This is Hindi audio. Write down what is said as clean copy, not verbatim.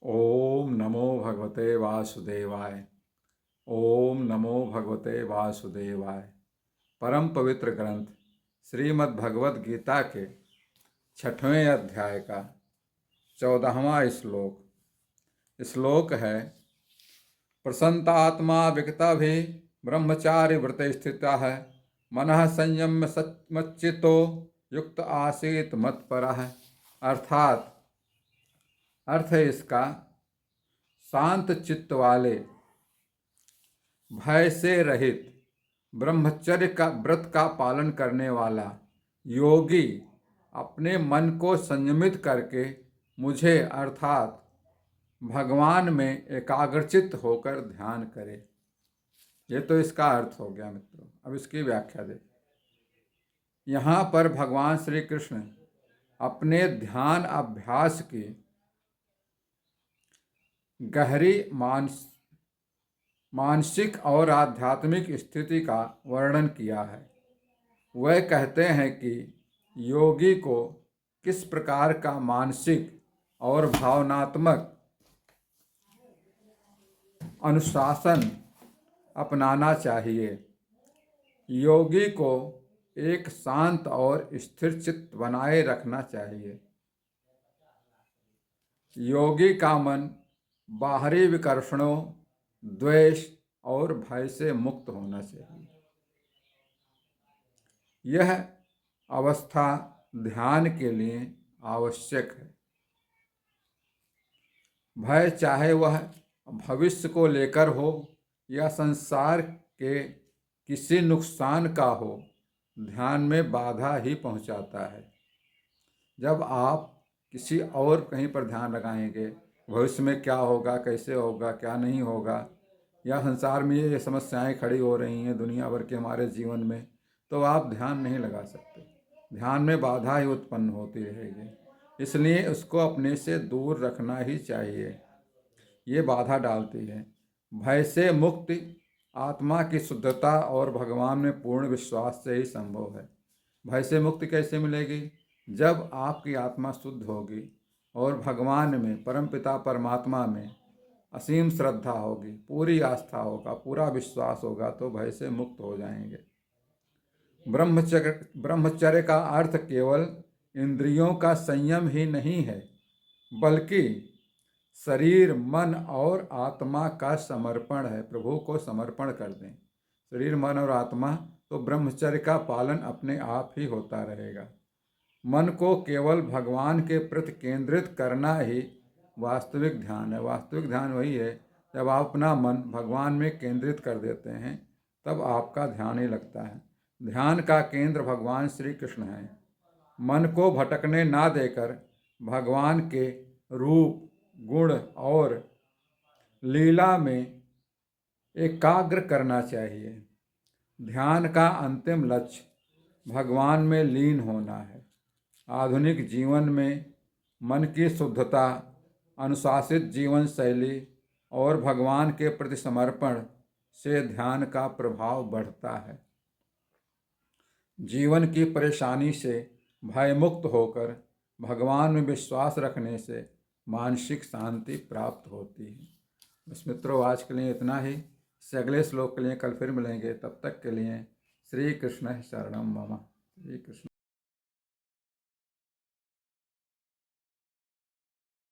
ओम नमो भगवते वासुदेवाय। ओम नमो भगवते वासुदेवाय। परम पवित्र ग्रंथ श्रीमद् भगवद गीता के 6वें अध्याय का 14वां श्लोक। श्लोक है, प्रसन्नात्मा विगतभि ब्रह्मचारि व्रते स्थिता है, मनः संयम्य मच्चित्तो युक्त आसीत मत्परः। अर्थात अर्थ है इसका, शांत चित्त वाले, भय से रहित, ब्रह्मचर्य का व्रत का पालन करने वाला योगी अपने मन को संयमित करके मुझे अर्थात भगवान में एकाग्रचित्त होकर ध्यान करे। ये तो इसका अर्थ हो गया मित्रों। अब इसकी व्याख्या दें। यहाँ पर भगवान श्री कृष्ण अपने ध्यान अभ्यास की गहरी मानसिक और आध्यात्मिक स्थिति का वर्णन किया है। वह कहते हैं कि योगी को किस प्रकार का मानसिक और भावनात्मक अनुशासन अपनाना चाहिए। योगी को एक शांत और स्थिर चित्त बनाए रखना चाहिए। योगी का मन बाहरी विकर्षणों, द्वेष और भय से मुक्त होना चाहिए। यह अवस्था ध्यान के लिए आवश्यक है। भय चाहे वह भविष्य को लेकर हो या संसार के किसी नुकसान का हो, ध्यान में बाधा ही पहुंचाता है। जब आप किसी और कहीं पर ध्यान लगाएंगे, भविष्य में क्या होगा, कैसे होगा, क्या नहीं होगा, या संसार में ये समस्याएं खड़ी हो रही हैं दुनिया भर के हमारे जीवन में, तो आप ध्यान नहीं लगा सकते। ध्यान में बाधा ही उत्पन्न होती रहेगी। इसलिए उसको अपने से दूर रखना ही चाहिए। ये बाधा डालती है। भय से मुक्ति आत्मा की शुद्धता और भगवान में पूर्ण विश्वास से ही संभव है। भय से मुक्ति कैसे मिलेगी? जब आपकी आत्मा शुद्ध होगी और भगवान में, परमपिता परमात्मा में असीम श्रद्धा होगी, पूरी आस्था होगा, पूरा विश्वास होगा, तो भय से मुक्त हो जाएंगे। ब्रह्मचर्य का अर्थ केवल इंद्रियों का संयम ही नहीं है, बल्कि शरीर, मन और आत्मा का समर्पण है। प्रभु को समर्पण कर दें। शरीर, मन और आत्मा, तो ब्रह्मचर्य का पालन अपने आप ही होता रहेगा। मन को केवल भगवान के प्रति केंद्रित करना ही वास्तविक ध्यान है। वास्तविक ध्यान वही है जब आप अपना मन भगवान में केंद्रित कर देते हैं, तब आपका ध्यान ही लगता है। ध्यान का केंद्र भगवान श्री कृष्ण है। मन को भटकने ना देकर भगवान के रूप, गुण और लीला में एकाग्र करना चाहिए। ध्यान का अंतिम लक्ष्य भगवान में लीन होना है। आधुनिक जीवन में मन की शुद्धता, अनुशासित जीवन शैली और भगवान के प्रति समर्पण से ध्यान का प्रभाव बढ़ता है। जीवन की परेशानी से भयमुक्त होकर भगवान में विश्वास रखने से मानसिक शांति प्राप्त होती है। बस मित्रों, आज के लिए इतना ही। इससे अगले श्लोक के लिए कल फिर मिलेंगे। तब तक के लिए श्री कृष्ण शरणम मम। श्री कृष्ण।